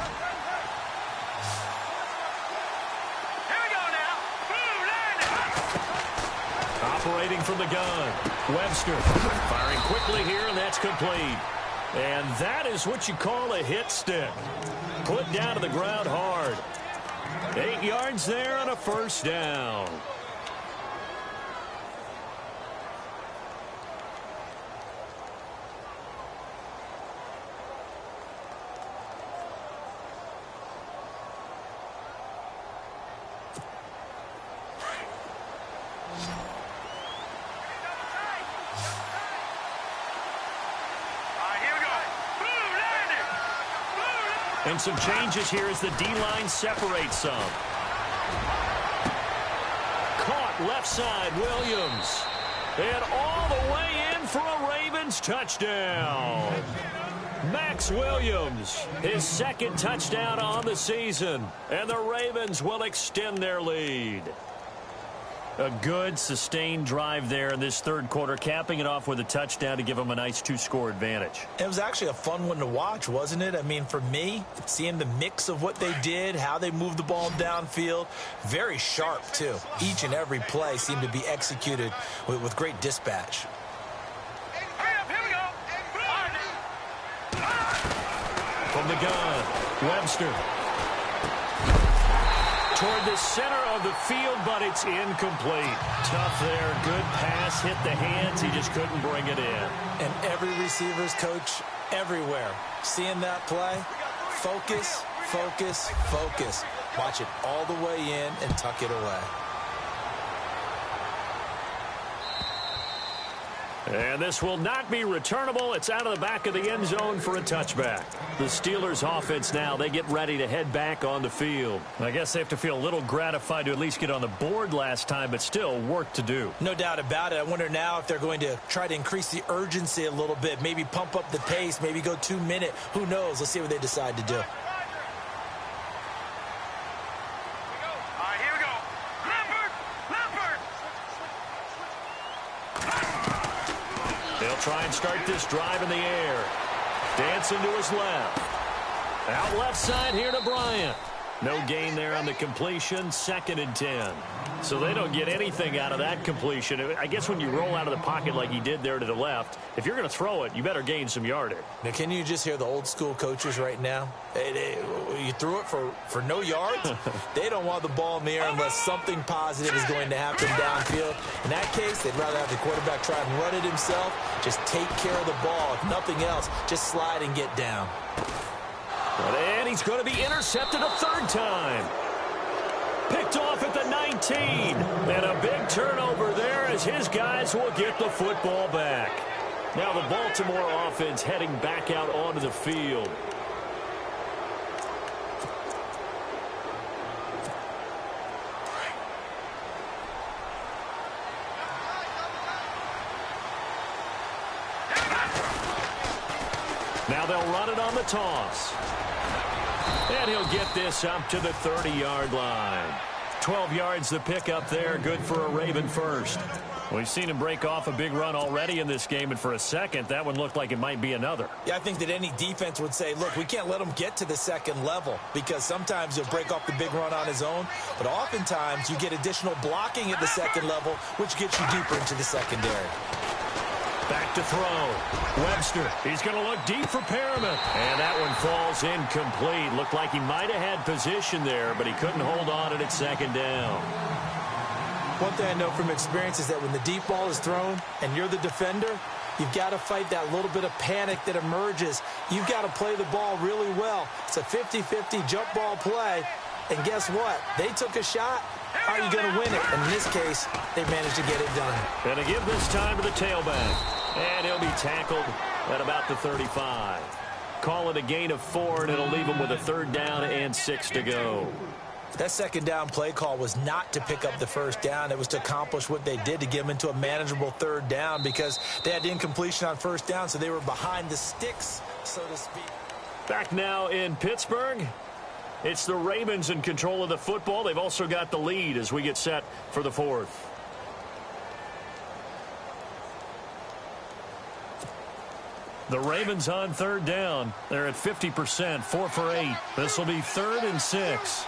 Operating from the gun, Webster firing quickly here, and that's complete. And that is what you call a hit stick. Put down to the ground hard. 8 yards there on a first down. And some changes here as the D-line separates some. Caught left side, Williams. And all the way in for a Ravens touchdown. Max Williams, his 2nd touchdown on the season. And the Ravens will extend their lead. A good, sustained drive there in this 3rd quarter, capping it off with a touchdown to give them a nice 2-score advantage. It was actually a fun one to watch, wasn't it? I mean, for me, seeing the mix of what they did, how they moved the ball downfield, very sharp, too. Each and every play seemed to be executed with great dispatch. From the gun, Webster. Toward the center of the field, but it's incomplete. Tough there. Good pass. Hit the hands. He just couldn't bring it in. And every receiver's coach everywhere. Seeing that play, focus, focus, focus. Watch it all the way in and tuck it away. And this will not be returnable. It's out of the back of the end zone for a touchback. The Steelers offense now, they get ready to head back on the field. I guess they have to feel a little gratified to at least get on the board last time, but still work to do. No doubt about it. I wonder now if they're going to try to increase the urgency a little bit, maybe pump up the pace, maybe go 2-minute. Who knows? Let's see what they decide to do. They'll try and start this drive in the air. Dancing to his left. Out left side here to Bryant. No gain there on the completion. 2nd and 10. So they don't get anything out of that completion. I guess when you roll out of the pocket like he did there to the left, if you're going to throw it, you better gain some yardage. Now, can you just hear the old school coaches right now? You threw it for no yards? They don't want the ball in the air unless something positive is going to happen downfield. In that case, they'd rather have the quarterback try and run it himself. Just take care of the ball. If nothing else, just slide and get down. And he's going to be intercepted a 3rd time. Picked off at the 19. And a big turnover there as his guys will get the football back. Now the Baltimore offense heading back out onto the field. Now they'll run it on the toss. And he'll get this up to the 30-yard line. 12 yards to pick up there. Good for a Raven first. We've seen him break off a big run already in this game, and for a second, that one looked like it might be another. Yeah, I think that any defense would say, look, we can't let him get to the 2nd level because sometimes he'll break off the big run on his own, but oftentimes you get additional blocking at the 2nd level, which gets you deeper into the secondary. Back to throw. Webster, he's going to look deep for Perriman. And that one falls incomplete. Looked like he might have had position there, but he couldn't hold on at 2nd down. One thing I know from experience is that when the deep ball is thrown and you're the defender, you've got to fight that little bit of panic that emerges. You've got to play the ball really well. It's a 50-50 jump ball play. And guess what? They took a shot. How are you going to win it? And in this case, they managed to get it done. And to give this time to the tailback. And he'll be tackled at about the 35. Call it a gain of 4, and it'll leave him with a 3rd down and 6 to go. That 2nd down play call was not to pick up the 1st down. It was to accomplish what they did to get them into a manageable 3rd down because they had incompletion on 1st down, so they were behind the sticks, so to speak. Back now in Pittsburgh. It's the Ravens in control of the football. They've also got the lead as we get set for the 4th. The Ravens on third down. They're at 50%, 4 for 8. This will be 3rd and 6.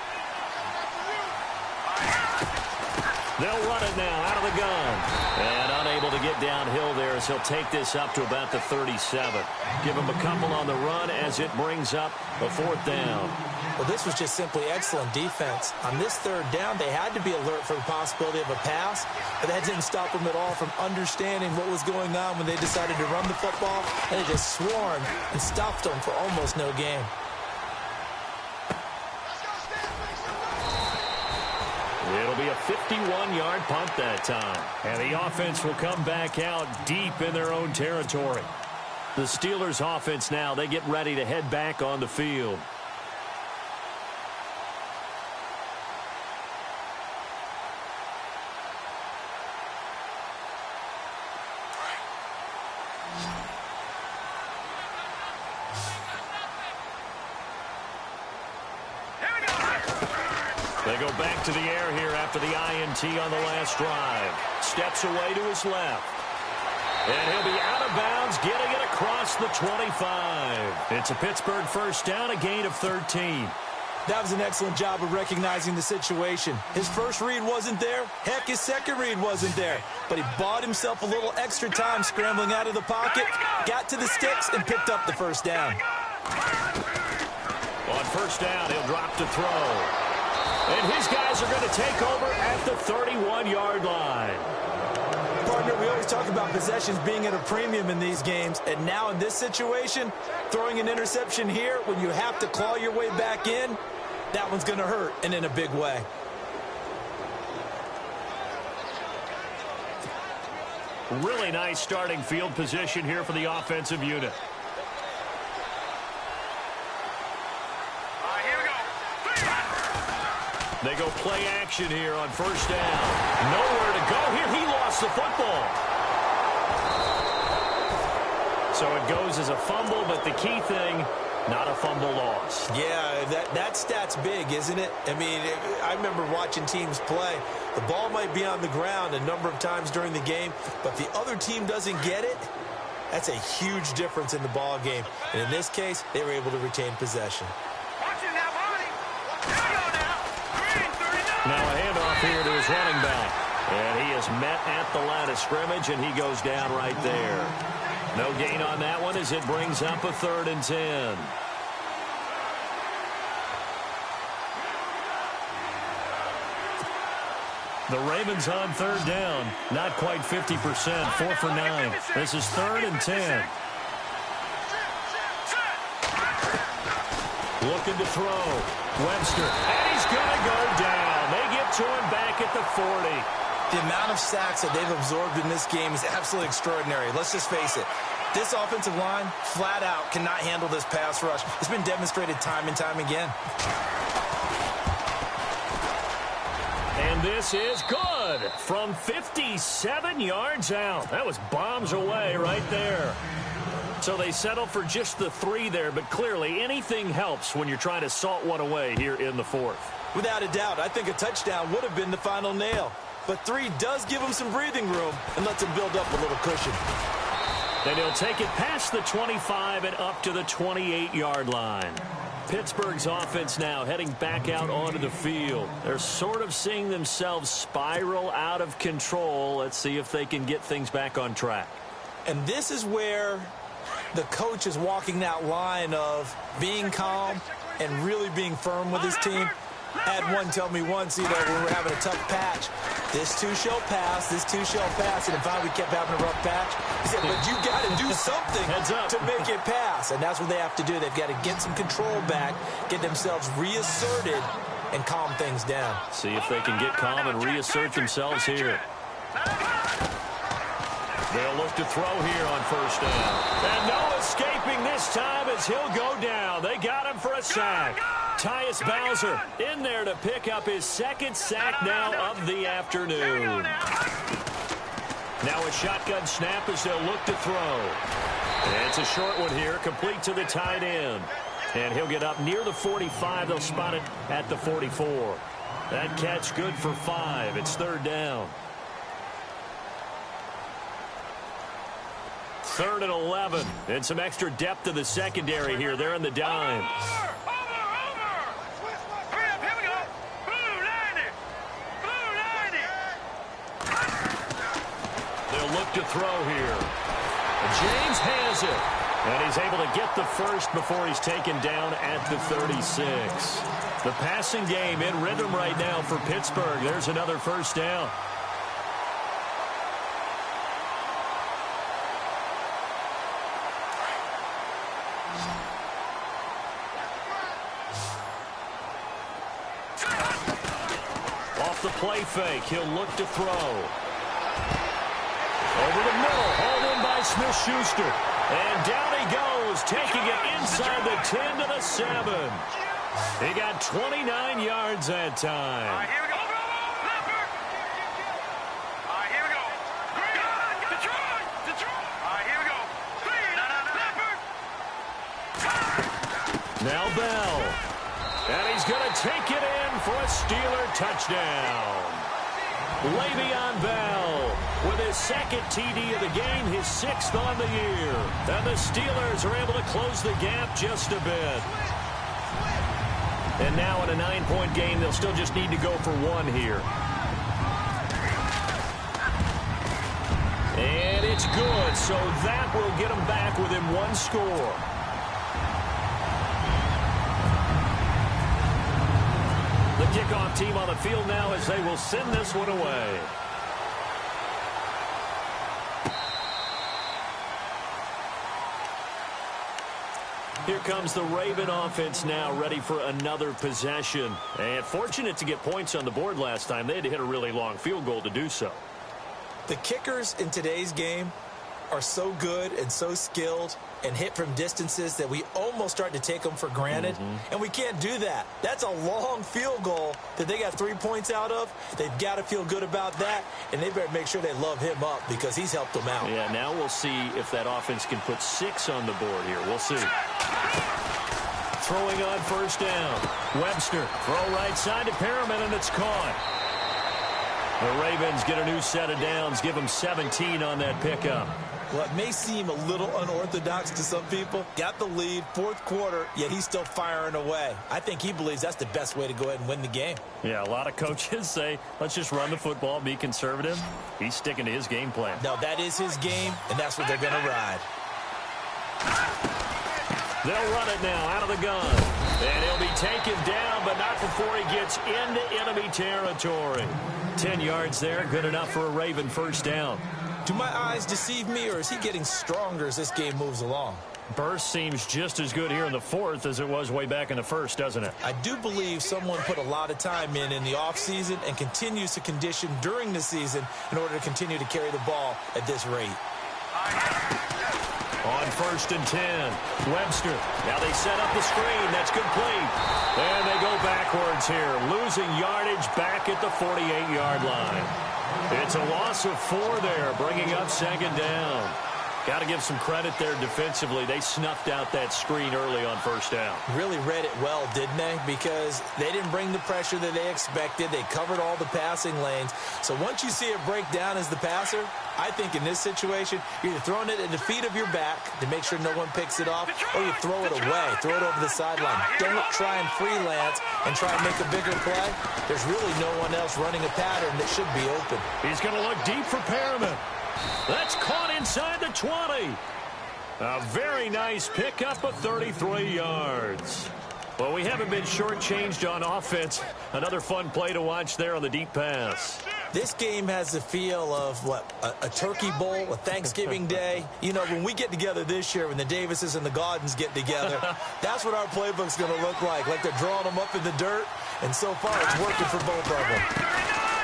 They'll run it now out of the gun. And unable to get downhill there as he'll take this up to about the 37. Give him a couple on the run as it brings up a 4th down. Well, this was just simply excellent defense. On this 3rd down, they had to be alert for the possibility of a pass, but that didn't stop them at all from understanding what was going on when they decided to run the football, and they just swarmed and stopped them for almost no gain. It'll be a 51-yard punt that time. And the offense will come back out deep in their own territory. The Steelers offense now, they get ready to head back on the field. They go back to the air here after the INT on the last drive. Steps away to his left. And he'll be out of bounds, getting it across the 25. It's a Pittsburgh first down, a gain of 13. That was an excellent job of recognizing the situation. His first read wasn't there. Heck, his second read wasn't there. But he bought himself a little extra time scrambling out of the pocket, got to the sticks, and picked up the first down. On first down, he'll drop to throw. And his guys are going to take over at the 31-yard line. Partner, we always talk about possessions being at a premium in these games. And now in this situation, throwing an interception here when you have to claw your way back in, that one's going to hurt, and in a big way. Really nice starting field position here for the offensive unit. They go play action here on first down. Nowhere to go here. He lost the football. So it goes as a fumble, but the key thing, not a fumble loss. Yeah, that stat's big, isn't it? I mean, I remember watching teams play. The ball might be on the ground a number of times during the game, but the other team doesn't get it. That's a huge difference in the ball game. And in this case, they were able to retain possession. Now a handoff here to his running back. And he is met at the line of scrimmage, and he goes down right there. No gain on that one as it brings up a 3rd and 10. The Ravens on third down. Not quite 50%, 4 for 9. This is 3rd and 10. Looking to throw. Webster. And he's going to go down. They get to him back at the 40. The amount of sacks that they've absorbed in this game is absolutely extraordinary. Let's just face it. This offensive line, flat out, cannot handle this pass rush. It's been demonstrated time and time again. And this is good from 57 yards out. That was bombs away right there. So they settle for just the 3 there, but clearly anything helps when you're trying to salt one away here in the 4th. Without a doubt, I think a touchdown would have been the final nail. But 3 does give him some breathing room and lets him build up a little cushion. Then he'll take it past the 25 and up to the 28-yard line. Pittsburgh's offense now heading back out onto the field. They're sort of seeing themselves spiral out of control. Let's see if they can get things back on track. And this is where the coach is walking that line of being calm and really being firm with his team. I had one tell me once, when we're having a tough patch, this too shall pass, this too shall pass. And finally we kept having a rough patch. He said, but you got to do something to make it pass. And that's what they have to do. They've got to get some control back, get themselves reasserted, and calm things down. See if they can get calm and reassert themselves here. They'll look to throw here on first down. And no escaping this time as he'll go down. They got him for a sack. Tyus Bowser in there to pick up his 2nd sack now of the afternoon. Now a shotgun snap as they'll look to throw. And it's a short one here, complete to the tight end. And he'll get up near the 45. They'll spot it at the 44. That catch good for 5. It's 3rd down. 3rd and 11. And some extra depth to the secondary here. They're in the dime. They'll look to throw here. James has it. And he's able to get the first before he's taken down at the 36. The passing game in rhythm right now for Pittsburgh. There's another first down. Off the play fake, he'll look to throw. Over the middle, hauled in by Smith-Schuster. And down he goes, taking it inside the 10 to the 7. He got 29 yards that time. All right, here we go. All right, here we go. Detroit. All right, here we go. Now Bell. And he's going to take it in for a Steeler touchdown. Le'Veon Bell with his second TD of the game, his 6th on the year. And the Steelers are able to close the gap just a bit. And now in a 9-point game, they'll still just need to go for 1 here. And it's good, so that will get them back within 1 score. The kickoff team on the field now as they will send this one away. Here comes the Raven offense now, ready for another possession. And fortunate to get points on the board last time. They had to hit a really long field goal to do so. The kickers in today's game are so good and so skilled and hit from distances that we almost start to take them for granted. And we can't do that. That's a long field goal that they got 3 points out of. They've got to feel good about that, and they better make sure they love him up because he's helped them out. Yeah, now we'll see if that offense can put 6 on the board here. We'll see. Throwing on first down. Webster, throw right side to Perriman, and it's caught. The Ravens get a new set of downs, give them 17 on that pickup. Well, it may seem a little unorthodox to some people. Got the lead, 4th quarter, yet he's still firing away. I think he believes that's the best way to go ahead and win the game. Yeah, a lot of coaches say, let's just run the football, be conservative. He's sticking to his game plan. No, that is his game, and that's what they're going to ride. They'll run it now out of the gun. And he'll be taken down, but not before he gets into enemy territory. 10 yards there, good enough for a Raven first down. Do my eyes deceive me, or is he getting stronger as this game moves along? Burst seems just as good here in the 4th as it was way back in the 1st, doesn't it? I do believe someone put a lot of time in the offseason and continues to condition during the season in order to continue to carry the ball at this rate. On 1st and 10, Webster. Now they set up the screen. That's complete. And they go backwards here, losing yardage back at the 48-yard line. It's a loss of 4 there, bringing up 2nd down. Got to give some credit there defensively. They snuffed out that screen early on first down. Really read it well, didn't they? Because they didn't bring the pressure that they expected. They covered all the passing lanes. So once you see it break down as the passer, I think in this situation, you're either throwing it at the feet of your back to make sure no one picks it off, or you throw it away, throw it over the sideline. Don't try and freelance and try and make a bigger play. There's really no one else running a pattern that should be open. He's going to look deep for Perriman. That's caught inside the 20. A very nice pickup of 33 yards. Well, we haven't been shortchanged on offense. Another fun play to watch there on the deep pass. This game has the feel of, a turkey bowl, a Thanksgiving day. You know, when we get together this year, when the Davises and the Gaudens get together, that's what our playbook's going to look like they're drawing them up in the dirt, and so far it's working for both of them.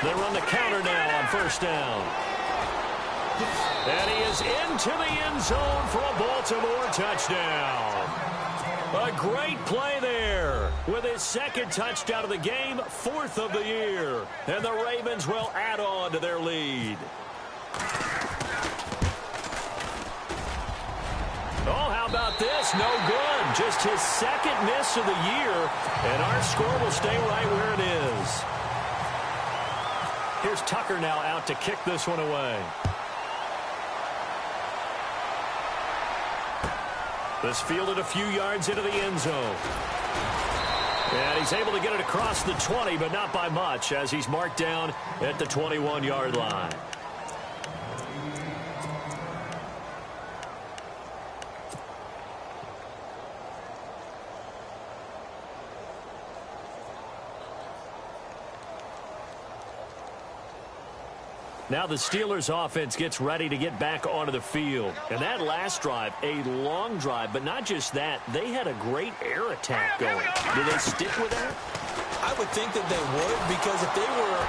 They run the counter now on first down. And he is into the end zone for a Baltimore touchdown. A great play there with his 2nd touchdown of the game, 4th of the year. And the Ravens will add on to their lead. Oh, how about this? No good. Just his 2nd miss of the year. And our score will stay right where it is. Here's Tucker now out to kick this one away. This fielded a few yards into the end zone. And he's able to get it across the 20, but not by much, as he's marked down at the 21-yard line. Now the Steelers offense gets ready to get back onto the field. And that last drive, a long drive, but not just that, they had a great air attack going. Do they stick with that? I would think that they would, because if they were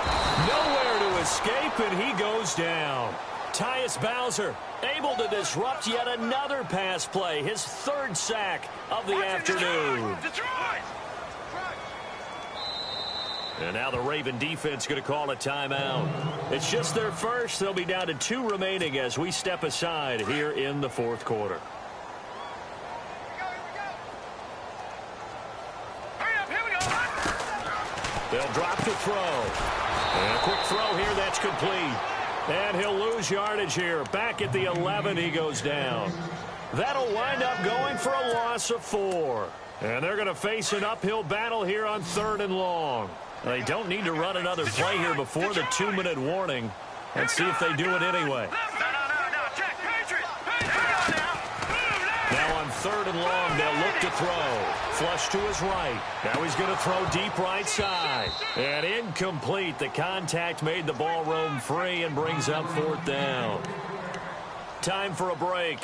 nowhere to escape, and he goes down. Tyus Bowser able to disrupt yet another pass play, his third sack of the afternoon. And now the Raven defense going to call a timeout. It's just their first. They'll be down to 2 remaining as we step aside here in the fourth quarter. They'll drop to throw. And a quick throw here that's complete. And he'll lose yardage here. Back at the 11, he goes down. That'll wind up going for a loss of 4. And they're going to face an uphill battle here on 3rd and long. They don't need to run another play here before the 2-minute warning. Let's see if they do it anyway. Now on 3rd and long, they'll look to throw. Flush to his right. Now he's going to throw deep right side. And incomplete. The contact made the ball roam free and brings up 4th down. Time for a break.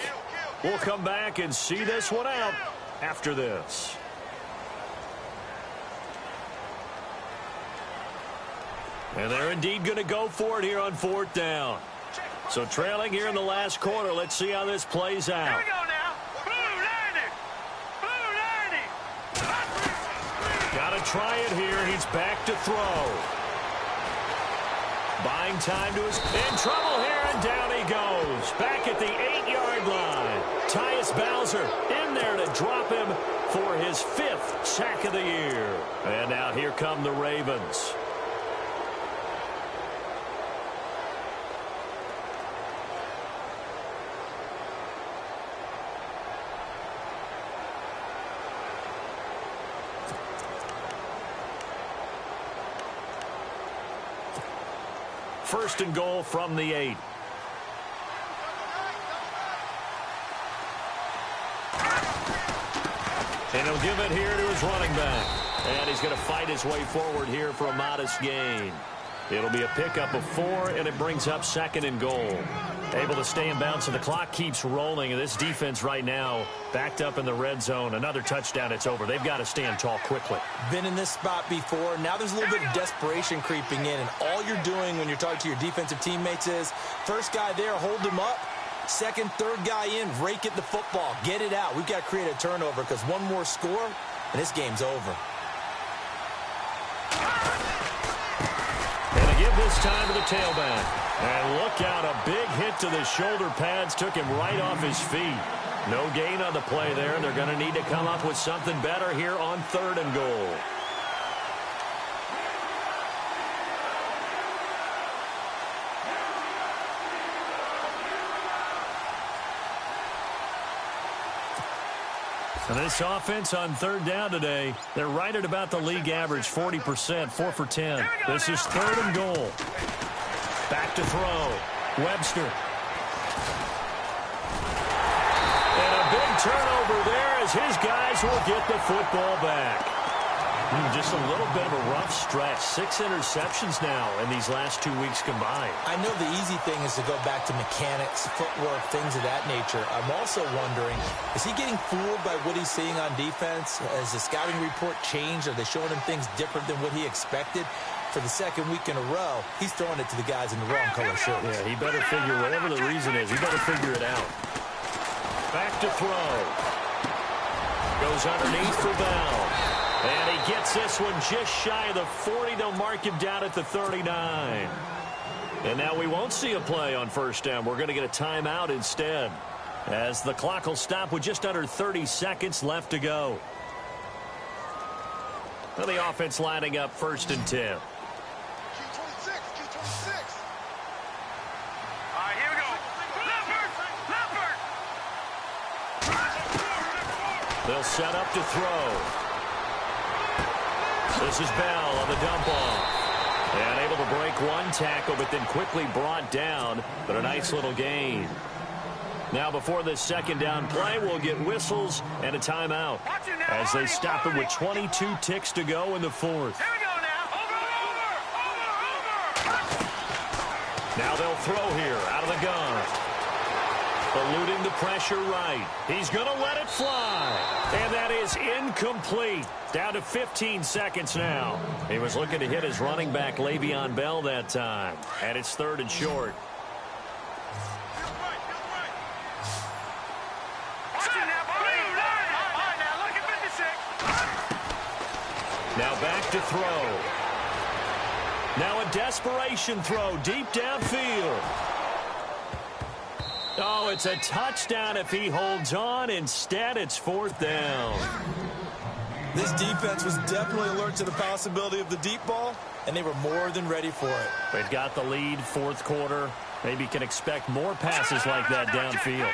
We'll come back and see this one out after this. And they're indeed going to go for it here on 4th down. So trailing here in the last quarter. Let's see how this plays out. Here we go now. Blue 90. Got to try it here. He's back to throw. Buying time to his... In trouble here, and down he goes. Back at the 8-yard line. Tyus Bowser in there to drop him for his 5th sack of the year. And now here come the Ravens. First and goal from the 8. And he'll give it here to his running back. And he's going to fight his way forward here for a modest gain. It'll be a pickup of 4, and it brings up 2nd and goal. Able to stay in bounds, and the clock keeps rolling. And this defense right now backed up in the red zone. Another touchdown, it's over. They've got to stand tall quickly. Been in this spot before. Now there's a little bit of desperation creeping in. And all you're doing when you're talking to your defensive teammates is, first guy there, hold him up. Second, third guy in, rake at the football. Get it out. We've got to create a turnover, because one more score, and this game's over. And they give this time to the tailback. And look out, a big hit to the shoulder pads took him right off his feet. No gain on the play there, and they're going to need to come up with something better here on 3rd and goal. And this offense on 3rd down today, they're right at about the league average, 40%, 4 for 10. This is 3rd and goal. Back to throw. Webster. And a big turnover there as his guys will get the football back. Just a little bit of a rough stretch. 6 interceptions now in these last 2 weeks combined. I know the easy thing is to go back to mechanics, footwork, things of that nature. I'm also wondering, is he getting fooled by what he's seeing on defense? Has the scouting report changed? Are they showing him things different than what he expected? For the 2nd week in a row, he's throwing it to the guys in the wrong color shirts. Yeah, he better figure, whatever the reason is, he better figure it out. Back to throw. Goes underneath for Bell. And he gets this one just shy of the 40. They'll mark him down at the 39. And now we won't see a play on 1st down. We're going to get a timeout instead, as the clock will stop with just under 30 seconds left to go. Well, the offense lining up 1st and 10. They'll set up to throw. This is Bell on the dump off. And able to break one tackle, but then quickly brought down. But a nice little gain. Now before this second down play, we'll get whistles and a timeout as they stop it with 22 ticks to go in the fourth. Here we go now. Over. Now they'll throw here out of the gun. Eluding the pressure right. He's going to let it fly. And that is incomplete. Down to 15 seconds now. He was looking to hit his running back, Le'Veon Bell, that time. And it's 3rd and short. Now back to throw. Now a desperation throw deep downfield. Oh, it's a touchdown if he holds on. Instead, it's 4th down. This defense was definitely alert to the possibility of the deep ball, and they were more than ready for it. They've got the lead, 4th quarter. Maybe can expect more passes like that downfield.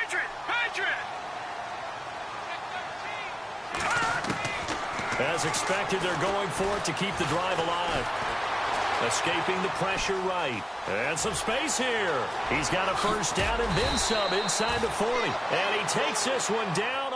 As expected, they're going for it to keep the drive alive. Escaping the pressure right. And some space here. He's got a first down and then some inside the 40. And he takes this one down.